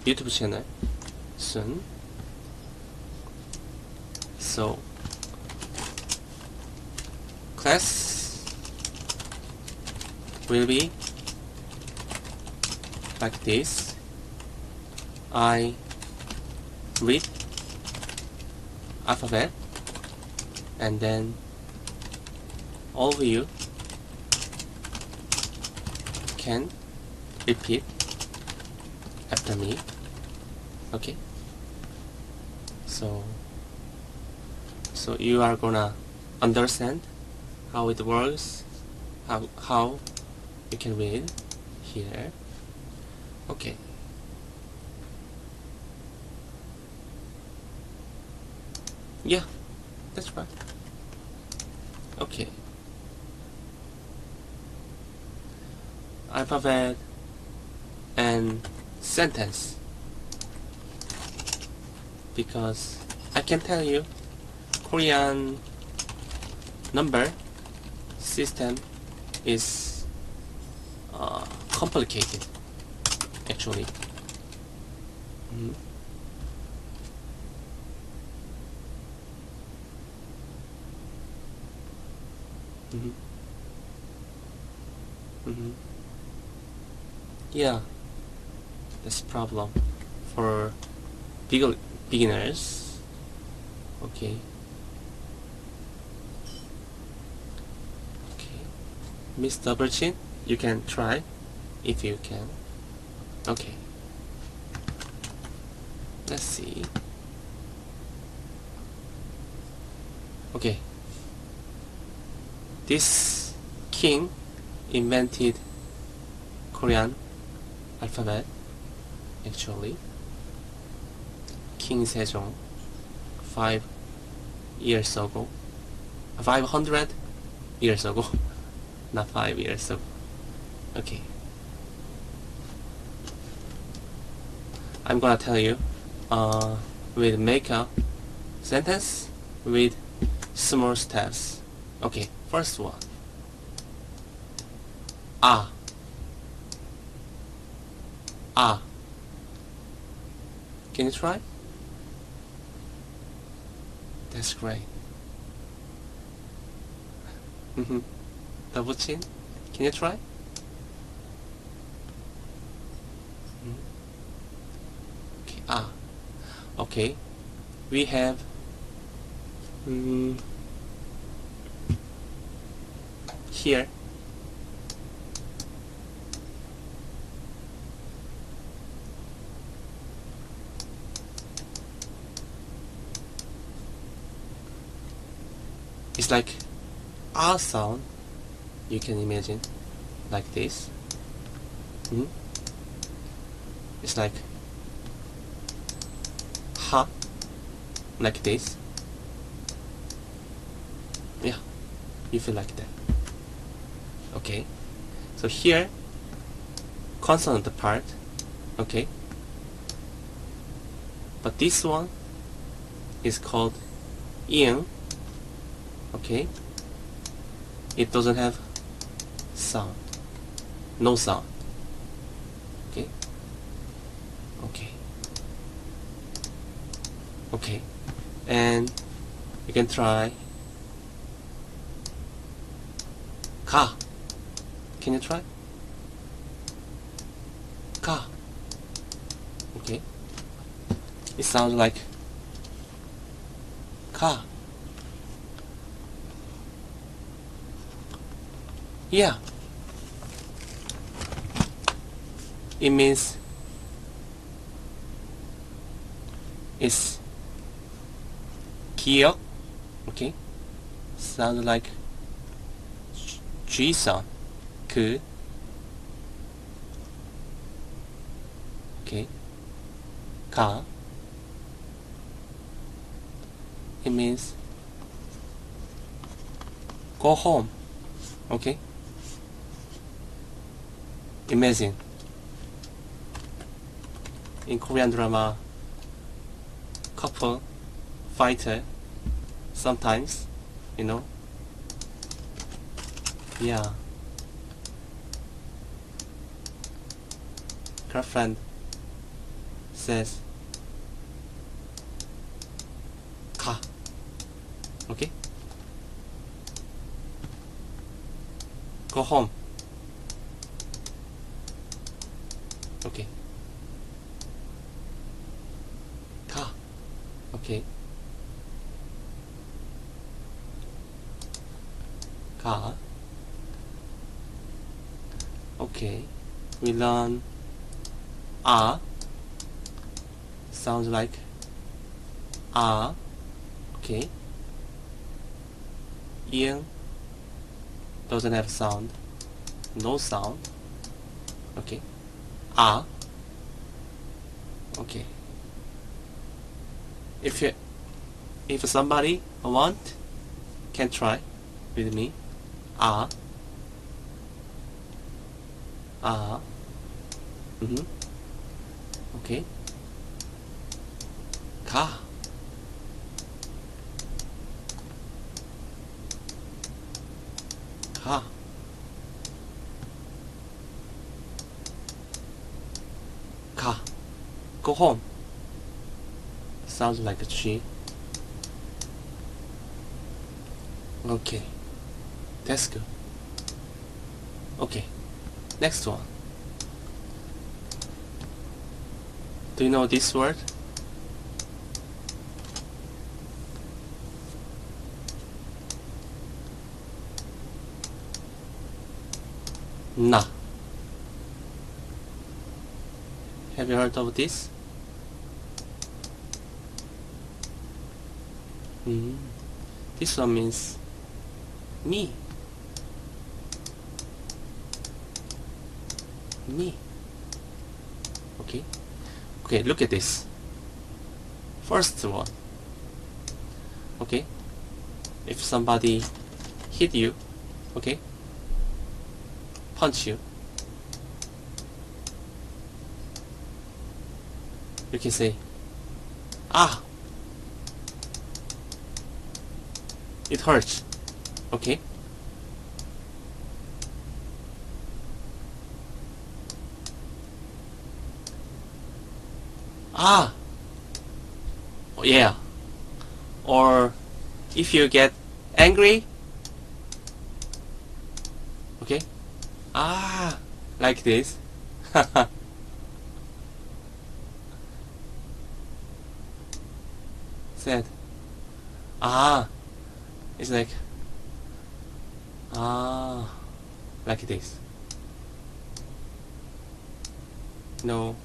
YouTube channel soon. So class will be like this. I read alphabet, and then all of you can repeat after me. Okay, so you are gonna understand how it works, how you can read here. Okay. Yeah, that's right. Okay. Alphabet and sentence. Because I can tell you, Korean number system is complicated, actually. Mm-hmm. Mm-hmm. Mm-hmm. Yeah, that's a problem for beginners. Okay. Okay. Miss Double Chin, you can try if you can. Okay. Let's see. Okay. This king invented Korean alphabet, actually. King Sejong, 500 years ago, not 5 years ago. Okay. I'm gonna tell you with make a sentence with small steps. Okay, first one. Ah. Can you try? That's great. Double chin. Can you try? Okay. Okay. We have here. It's like R sound. You can imagine like this. It's like ha, like this. Yeah, you feel like that. Okay, so here consonant part. Okay, but this one is called ing. Okay, it doesn't have sound, no sound. Okay, and you can try ka. Can you try ka? Okay, it sounds like ka. Yeah, it means it's 기억. Okay, sound like G sound. 그. Okay, 가. It means go home. Okay, imagine in Korean drama, couple fighter sometimes, you know. Yeah, girlfriend says ka. Okay? Go home. Okay. Ka. Okay. Ka. Okay. We learn a. Sounds like a. Okay. Ing doesn't have sound. No sound. Okay. A. Okay. If somebody want, can try with me. A. A. Okay. Ka. Ka. Ka. Go home. Sounds like a tree. Okay. That's good. Okay. Next one. Do you know this word? Na. Have you heard of this? This one means me. Me. Okay. Okay, look at this. First one. Okay. If somebody hit you, okay, punch you, you can say, ah, it hurts. Okay. Ah. Oh, yeah. Or if you get angry, okay, ah, like this. Said, ah, it's like, ah, like this. No,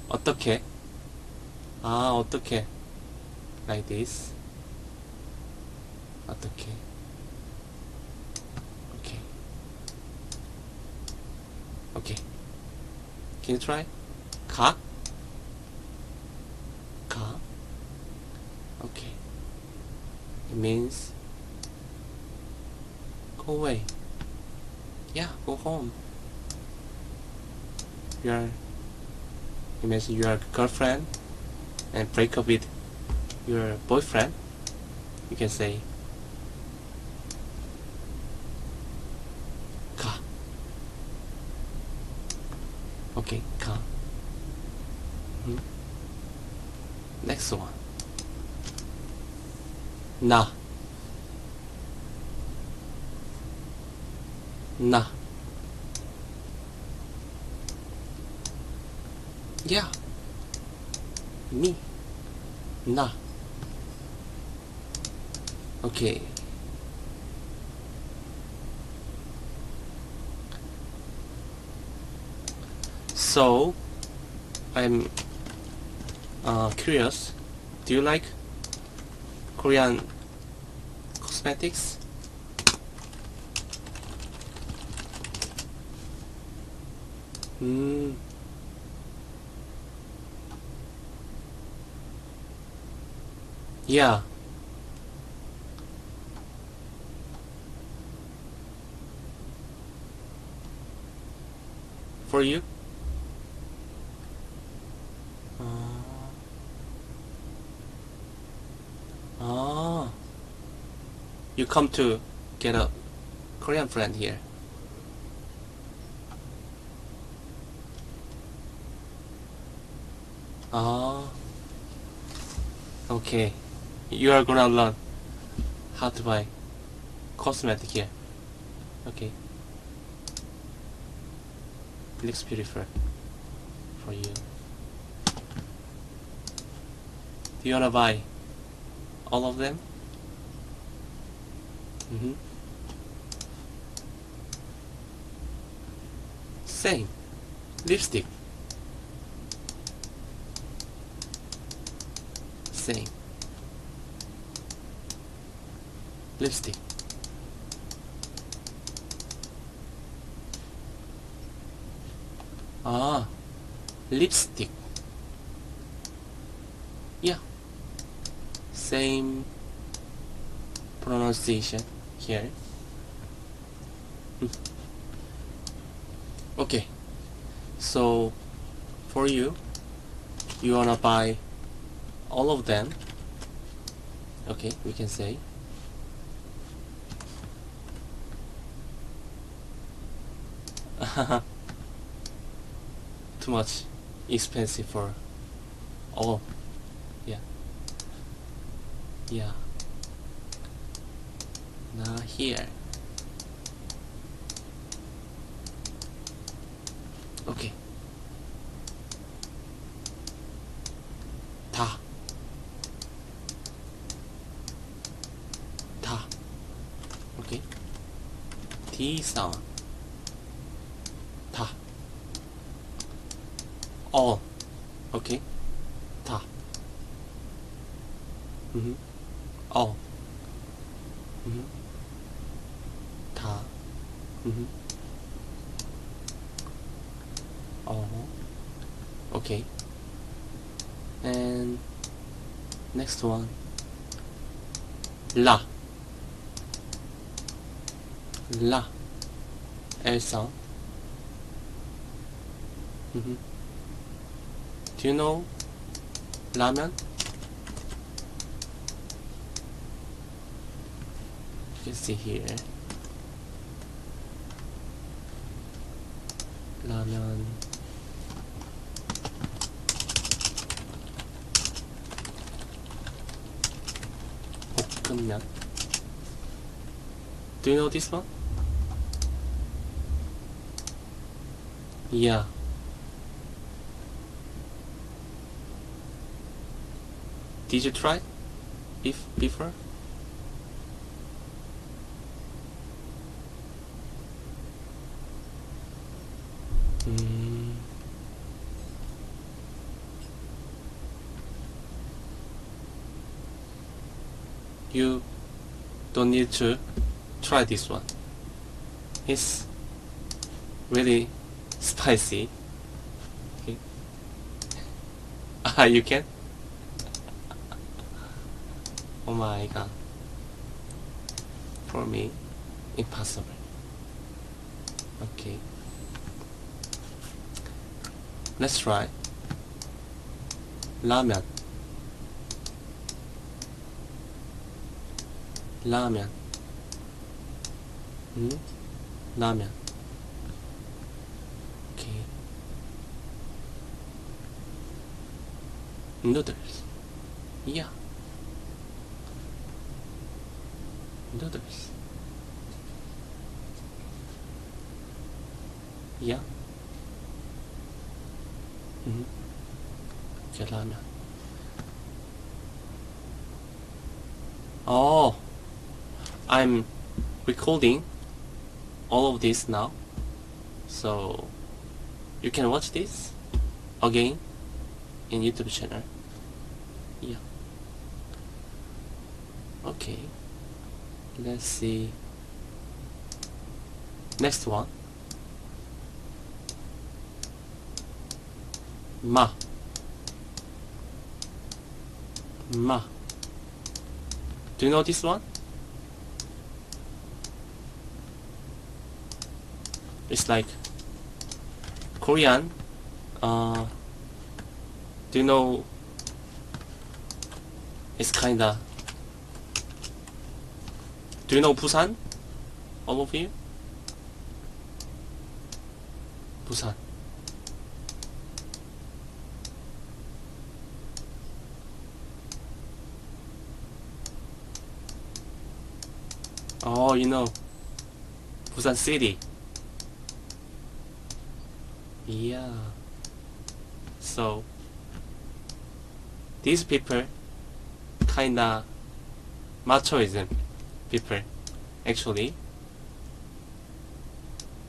어떻게? 아, 어떻게? Like this. 어떻게? Okay. Okay. Can you try? 가? 가? Okay. It means go away. Yeah, go home. Imagine your girlfriend and break up with your boyfriend. You can say 가. Okay, 가. Next one. 나. 나. Yeah. Me. 나. Okay. So, I'm curious. Do you like Korean cosmetics? Yeah. For you? You come to get a Korean friend here. Ah, okay. You are gonna learn how to buy cosmetic here. Okay. Looks beautiful for you. Do you wanna buy all of them? Mm-hmm. Same. Lipstick. Same. Lipstick. Ah, lipstick. Yeah. Same pronunciation here. Okay. So, for you, you wanna buy all of them. Okay, we can say. Too much expensive for all. Yeah. Yeah. Now here. Okay. 다. 다. Okay. D sound. 다. all. Okay. 다. all. 다. all. Okay. And next one. 라. 라. L sound. Do you know 라면? You can see here. 라면. 볶음면. Do you know this one? Yeah. Did you try before? You don't need to try this one. It's really spicy. Okay. You can? Oh my god. For me, impossible. Okay. Let's try. 라면. 라면. 라면. Okay. Noodles. Yeah. Noodles. Yeah. Okay, 라면. Oh, I'm recording all of this now, so you can watch this again in YouTube channel. Yeah. Okay. Let's see. Next one. 마. 마. Do you know this one? It's like Korean. Do you know? It's kinda. Do you know Busan? All of you? Busan. Oh, you know, Busan City. Yeah. So, these people kinda machoism people, actually.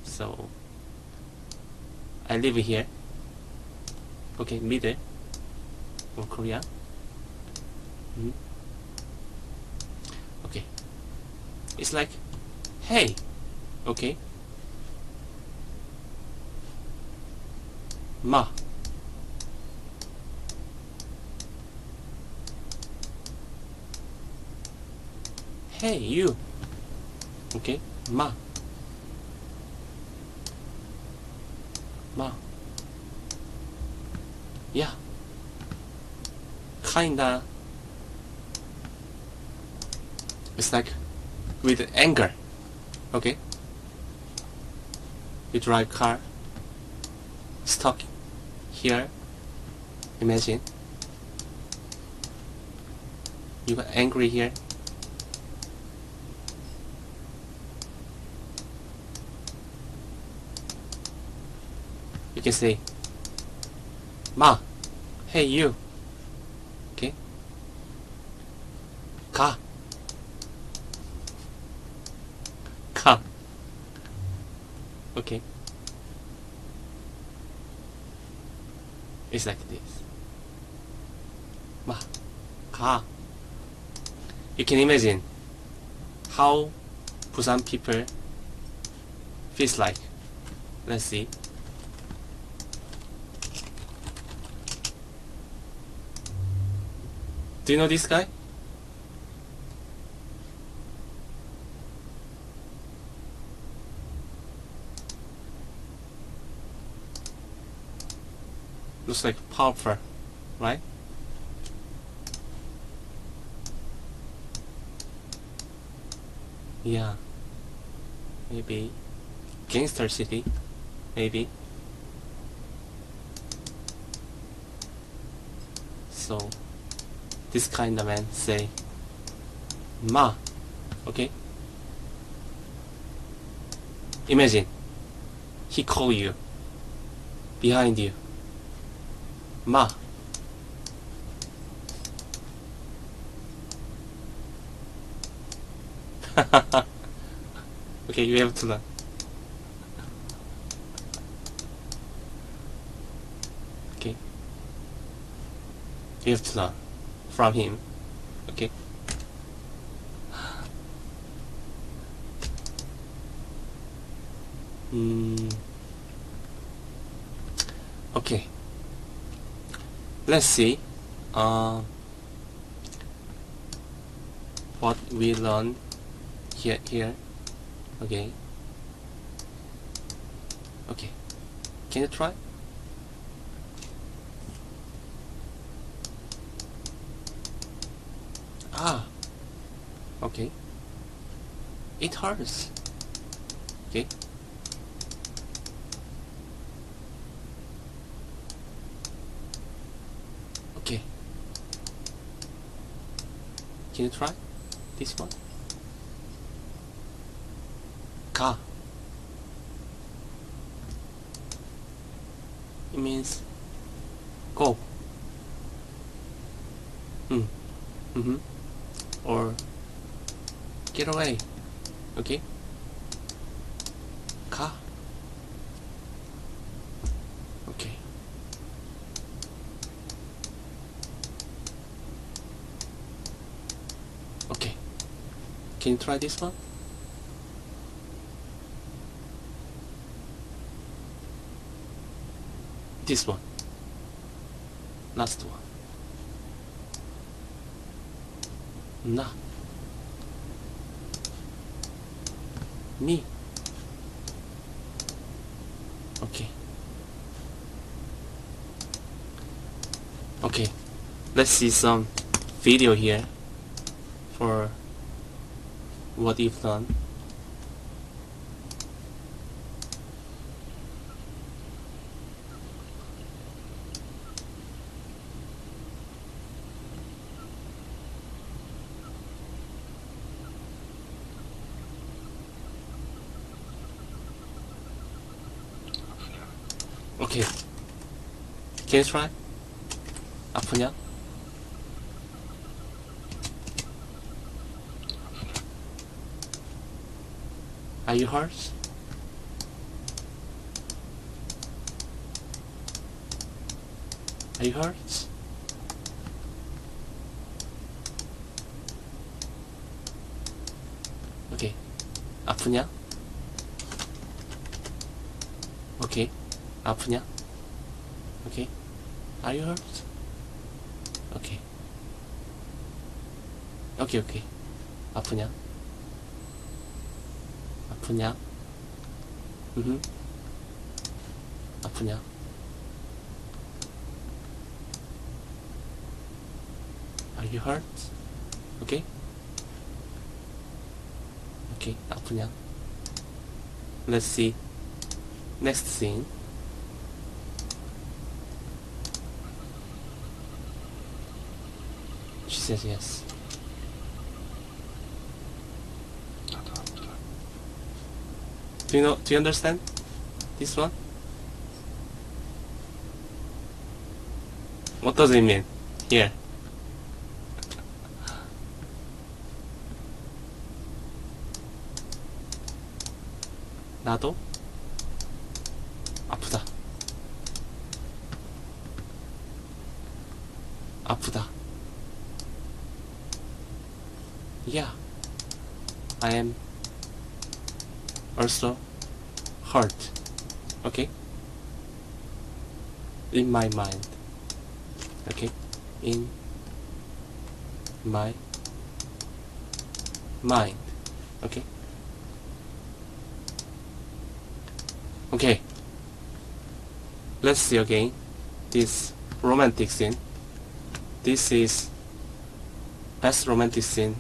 So, I live here. Okay, middle of Korea. Mhm. Okay. It's like, hey, okay, ma. Hey, you. Okay, ma. Ma. Yeah. Kinda. It's like with anger. Okay. You drive car. Stuck here. Imagine. You got angry here. You can say, Ma, hey you. Okay? Ka. Ka. Okay? It's like this. Ma. Ka. You can imagine how Busan people feels like. Let's see. Do you know this guy? Looks like powerful, right? Yeah. Maybe Gangster City. Maybe. So this kind of man say Ma. Okay? Imagine he call you behind you. Ma. Okay, you have to learn. Okay. You have to learn from him. Okay. Okay. Let's see. What we learn here. Okay. Okay. Can you try? Ah. Okay. It hurts. Okay. Okay. Can you try this one? Ka. It means go. Or get away. Okay. Ka. Okay. Okay. Can you try this one? This one. Last one. Na. Ni. Okay. Okay. Let's see some video here for what you've done. Okay. Can you try? 아프냐? Are you hurt? Are you hurt? Okay. 아프냐? Okay. 아프냐? Okay. Are you hurt? Okay. Okay. 아프냐? 아프냐? 아프냐? Are you hurt? Okay? Okay, 아프냐? Let's see. Next scene. She says yes. Do you understand this one? What does it mean? Here. 나도 아프다. 아프다. Yeah, I am also hurt. Okay? In my mind. Okay? In my mind. Okay? Okay. Let's see again this romantic scene. This is best romantic scene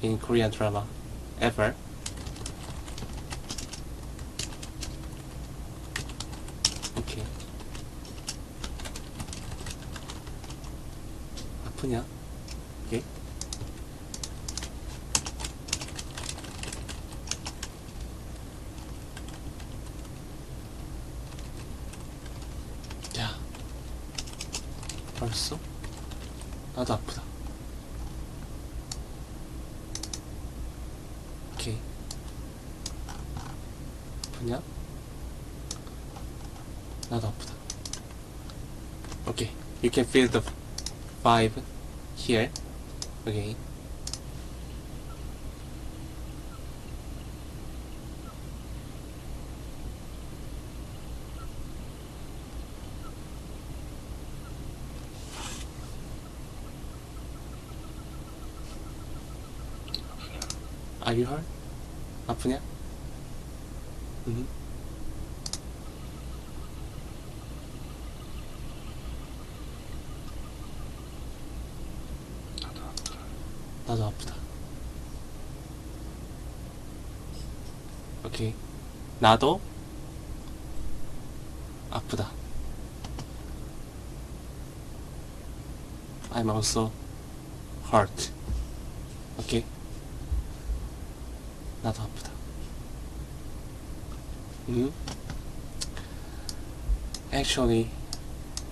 in Korean drama ever. Okay. 아프냐? Okay. 야, 벌써? 나도 아프다. 오케이. 아프냐? 나도 아프다. Okay, you can feel the vibe here. Okay. Are you hurt? 아프냐? 나도 아프다. 오케이. 나도 아프다. I'm also hurt. 오케이. 나도 아프다. Actually,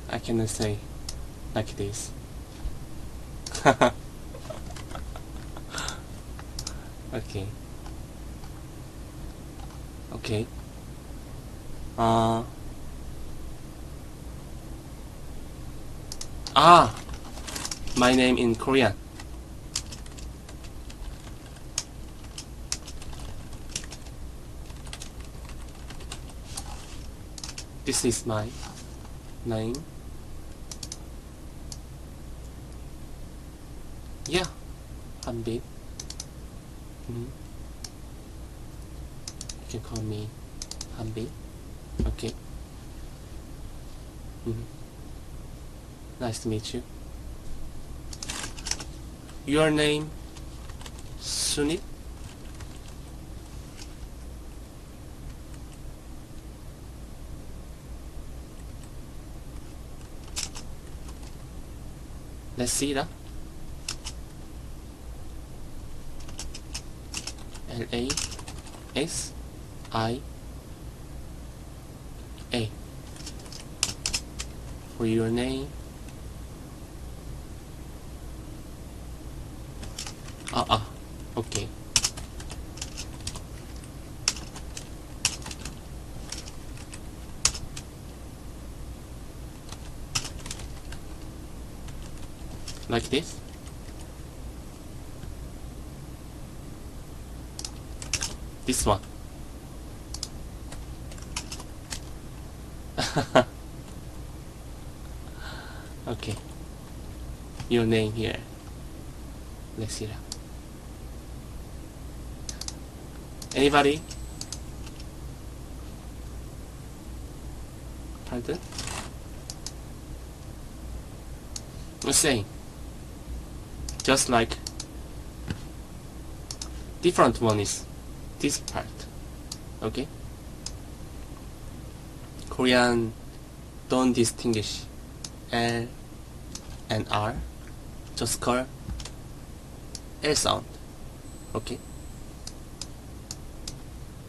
I cannot say like this. Okay. Okay. My name in Korean. This is my name. Yeah, Hanbin. You can call me Hanbin. Okay. Nice to meet you. Your name, Sunit? Let's see that. Lassia. for your name. Okay. Like this. This one. Okay. Your name here. Lexira. Anybody? Pardon? The same. Just like different one is this part. Okay? Korean don't distinguish L and R, just call L sound. Okay?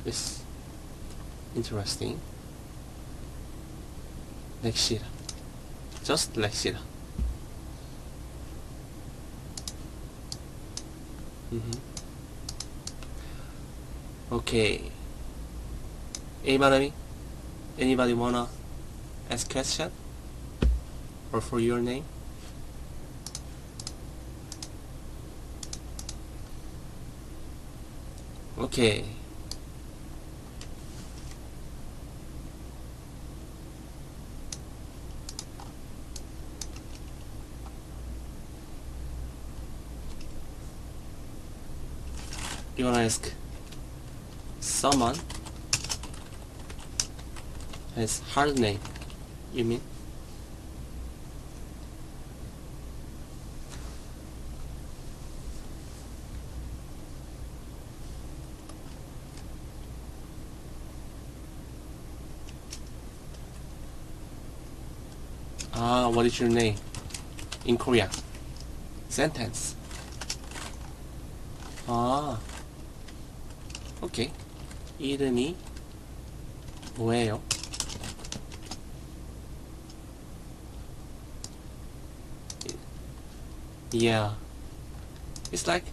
It's interesting. Lexira. Just Lexira. Okay. Anybody wanna ask question? Or for your name? Okay. You wanna ask someone has hard name, you mean? What is your name in Korean? Sentence. 오케이. 이름이 뭐예요? Yeah. It's like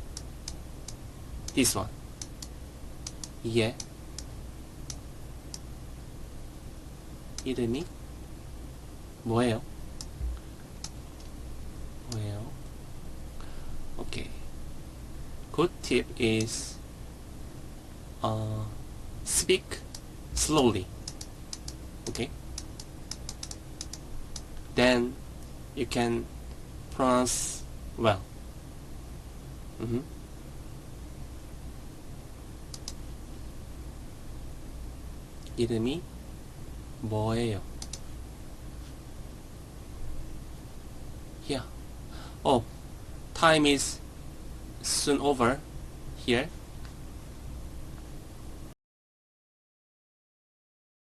this one. Yeah. 이름이 뭐예요? Okay. Good tip is speak slowly. Okay. Then you can pronounce well. 이름이 뭐예요? Yeah. Oh, time is soon over here.